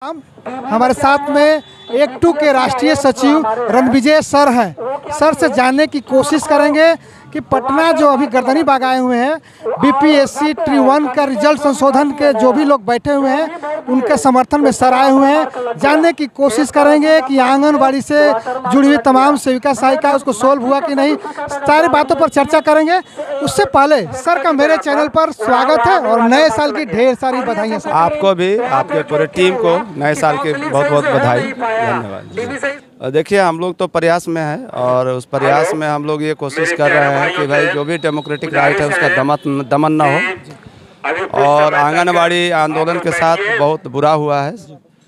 हमारे साथ में एक2 के राष्ट्रीय सचिव रणविजय सर हैं। सर से जानने की कोशिश करेंगे कि पटना जो अभी गर्दनी बाग आए हुए हैं, बीपीएससी ट्री 1 का रिजल्ट संशोधन के जो भी लोग बैठे हुए हैं उनके समर्थन में सर आए हुए हैं। जानने की कोशिश करेंगे कि आंगनबाड़ी से जुड़ी हुई तमाम सेविका सहायिका उसको सोल्व हुआ कि नहीं, सारी बातों पर चर्चा करेंगे। उससे पहले सर का मेरे चैनल पर स्वागत है और नए साल की ढेर सारी बधाइयाँ। आपको भी, आपके पूरे टीम को नए साल की बहुत बहुत बधाई, धन्यवाद। देखिए, हम लोग तो प्रयास में हैं और उस प्रयास में हम लोग ये कोशिश कर रहे हैं कि भाई जो भी डेमोक्रेटिक राइट है उसका दमन ना हो। और आंगनबाड़ी आंदोलन के साथ बहुत बुरा हुआ है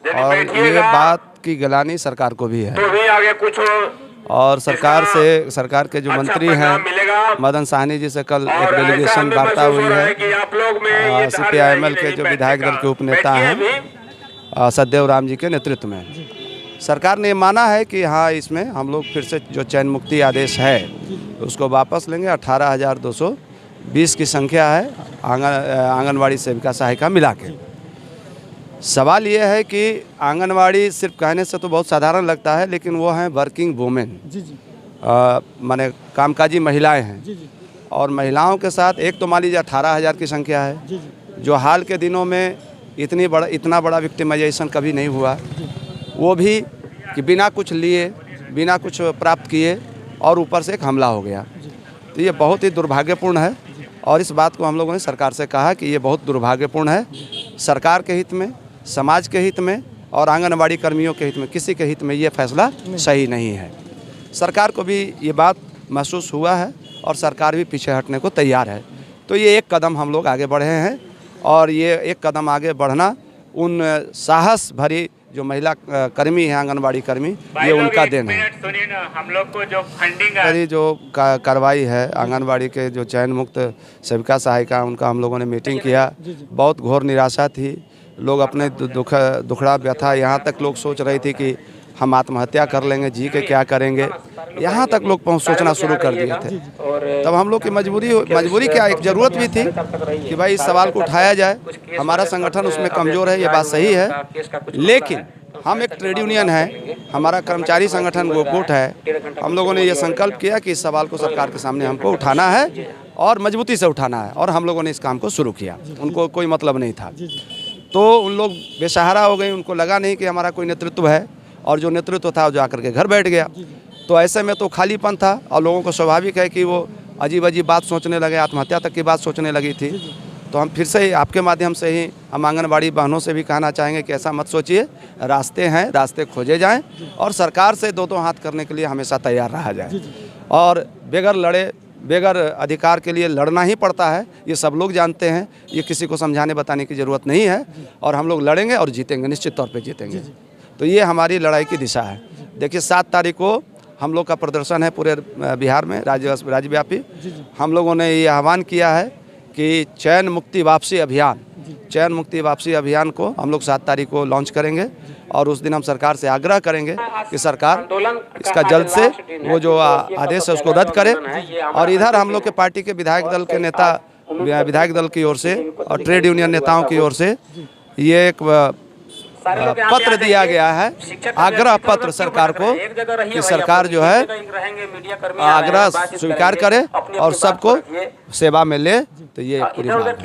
और ये बात की गिलानी सरकार को भी है। और सरकार के जो मंत्री हैं मदन साहनी जी से कल एक डेलीगेशन वार्ता हुई है। CPIML के जो विधायक दल के उपनेता हैं सतदेव राम जी के नेतृत्व में सरकार ने माना है कि हाँ, इसमें हम लोग फिर से जो चयन मुक्ति आदेश है उसको वापस लेंगे। 18,220 की संख्या है आंगनवाड़ी सेविका सहायिका मिला के। सवाल ये है कि आंगनवाड़ी सिर्फ कहने से तो बहुत साधारण लगता है, लेकिन वो हैं वर्किंग वुमेन, माने कामकाजी महिलाएं हैं। और महिलाओं के साथ एक तो मान लीजिए 18,000 की संख्या है, जो हाल के दिनों में इतना बड़ा विक्टिमाइजेशन कभी नहीं हुआ, वो भी कि बिना कुछ लिए, बिना कुछ प्राप्त किए और ऊपर से एक हमला हो गया। तो ये बहुत ही दुर्भाग्यपूर्ण है और इस बात को हम लोगों ने सरकार से कहा कि ये बहुत दुर्भाग्यपूर्ण है। सरकार के हित में, समाज के हित में और आंगनबाड़ी कर्मियों के हित में, किसी के हित में ये फैसला सही नहीं है। सरकार को भी ये बात महसूस हुआ है और सरकार भी पीछे हटने को तैयार है। तो ये एक कदम हम लोग आगे बढ़े हैं और ये एक कदम आगे बढ़ना उन साहस भरी जो महिला कर्मी है, आंगनबाड़ी कर्मी, ये उनका देन है। हम लोग को जो फंडिंग जो कार्रवाई है आंगनबाड़ी के जो चयन मुक्त सेविका सहायिका, उनका हम लोगों ने मीटिंग किया। बहुत घोर निराशा थी, लोग अपने दुखड़ा व्यथा, यहाँ तक लोग सोच रही थी कि हम आत्महत्या कर लेंगे, जी के क्या करेंगे, यहाँ तक लोग सोचना शुरू कर दिए थे। तब हम लोग की मजबूरी क्या, एक ज़रूरत भी थी कि भाई इस सवाल को उठाया जाए। हमारा संगठन उसमें कमज़ोर है, ये बात सही है, लेकिन हम एक ट्रेड यूनियन है, हमारा कर्मचारी संगठन गोकुट है। हम लोगों ने ये संकल्प किया कि इस सवाल को सरकार के सामने हमको उठाना है और मजबूती से उठाना है, और हम लोगों ने इस काम को शुरू किया। उनको कोई मतलब नहीं था, तो उन लोग बेसहारा हो गए। उनको लगा नहीं कि हमारा कोई नेतृत्व है, और जो नेतृत्व था वो जा करके घर बैठ गया। तो ऐसे में तो खालीपन था और लोगों को स्वाभाविक है कि वो अजीब अजीब बात सोचने लगे, आत्महत्या तक की बात सोचने लगी थी। तो हम फिर से ही आपके माध्यम से ही हम आंगनबाड़ी बहनों से भी कहना चाहेंगे कि ऐसा मत सोचिए, रास्ते हैं, रास्ते खोजे जाएं और सरकार से दो हाथ करने के लिए हमेशा तैयार रहा जाए। और बेगर लड़े, बेगर अधिकार के लिए लड़ना ही पड़ता है, ये सब लोग जानते हैं, ये किसी को समझाने बताने की ज़रूरत नहीं है। और हम लोग लड़ेंगे और जीतेंगे, निश्चित तौर पर जीतेंगे। तो ये हमारी लड़ाई की दिशा है। देखिए, 7 तारीख को हम लोग का प्रदर्शन है पूरे बिहार में, राज्यव्यापी। हम लोगों ने ये आह्वान किया है कि चयन मुक्ति वापसी अभियान को हम लोग 7 तारीख को लॉन्च करेंगे। और उस दिन हम सरकार से आग्रह करेंगे कि सरकार इसका जल्द से वो जो आदेश है उसको रद्द करे। और इधर हम लोग के पार्टी के विधायक दल के नेता, विधायक दल की ओर से और ट्रेड यूनियन नेताओं की ओर से ये एक पत्र दिया गया है, आग्रह पत्र सरकार को, कि सरकार जो है आग्रह स्वीकार करे और सबको सेवा में ले। तो ये पूरी बात।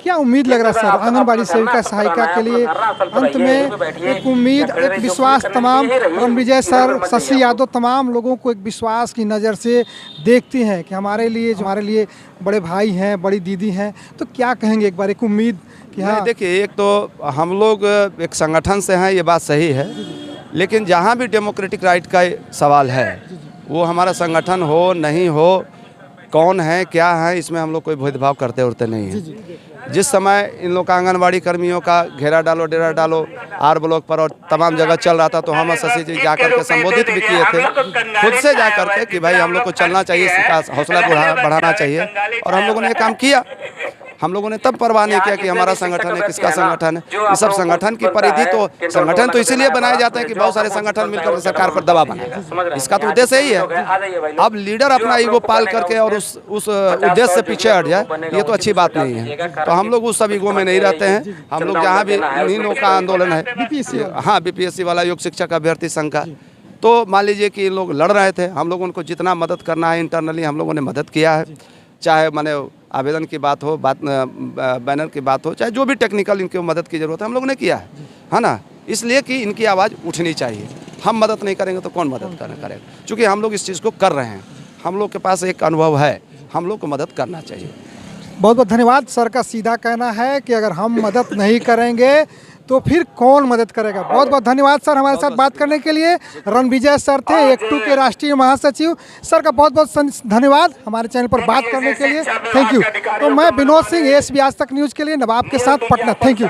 क्या उम्मीद लग रहा है सर आंगनबाड़ी सेविका सहायिका के लिए? अंत में एक उम्मीद, एक विश्वास, तमाम रणविजय सर, शशि यादव, तमाम लोगों को एक विश्वास की नज़र से देखती हैं कि हमारे लिए बड़े भाई हैं, बड़ी दीदी हैं। तो क्या कहेंगे एक बार, एक उम्मीद कि हाँ? देखिए, एक तो हम लोग एक संगठन से हैं, ये बात सही है, लेकिन जहाँ भी डेमोक्रेटिक राइट का सवाल है, वो हमारा संगठन हो नहीं हो, कौन है क्या है, इसमें हम लोग कोई भेदभाव करते उड़ते नहीं हैं। जिस समय इन लोग का आंगनबाड़ी कर्मियों का घेरा डालो, डेरा डालो आर ब्लॉक पर और तमाम जगह चल रहा था, तो हम शशि जी जाकर के संबोधित भी किए थे खुद से जाकर के कि भाई हम लोग को चलना चाहिए, हौसला बढ़ाना चाहिए, और हम लोगों ने ये काम किया। हम लोगों ने तब परवाह नहीं किया कि हमारा संगठन है, किसका संगठन है। ये सब संगठन की परिधि तो संगठन तो इसीलिए बनाए जाते हैं कि बहुत सारे संगठन मिलकर सरकार पर दबाव बनाए, इसका तो उद्देश्य यही है। अब लीडर अपना ईगो पाल करके और उस उद्देश्य से पीछे हट जाए, ये तो अच्छी बात नहीं है। तो हम लोग उस सब ईगो में नहीं रहते हैं। हम लोग जहाँ भी इन्हीं का आंदोलन है, हाँ बीपीएससी वाला योग शिक्षक अभ्यर्थी संघ का, तो मान लीजिए कि लोग लड़ रहे थे, हम लोग उनको जितना मदद करना है इंटरनली हम लोगों ने मदद किया है। चाहे माने आवेदन की बात हो, बैनर की बात हो, चाहे जो भी टेक्निकल इनकी मदद की ज़रूरत है हम लोगों ने किया है ना। इसलिए कि इनकी आवाज़ उठनी चाहिए। हम मदद नहीं करेंगे तो कौन मदद करेगा? क्योंकि हम लोग इस चीज़ को कर रहे हैं, हम लोग के पास एक अनुभव है, हम लोग को मदद करना चाहिए। बहुत बहुत धन्यवाद। सर का सीधा कहना है कि अगर हम मदद नहीं करेंगे तो फिर कौन मदद करेगा। बहुत बहुत धन्यवाद सर हमारे साथ बात करने के लिए। रणविजय सर थे एक्टू के राष्ट्रीय महासचिव। सर का बहुत बहुत धन्यवाद हमारे चैनल पर बात करने के लिए। Thank you. तो मैं विनोद सिंह, ASB आज तक न्यूज़ के लिए नवाब के साथ पटना। Thank you.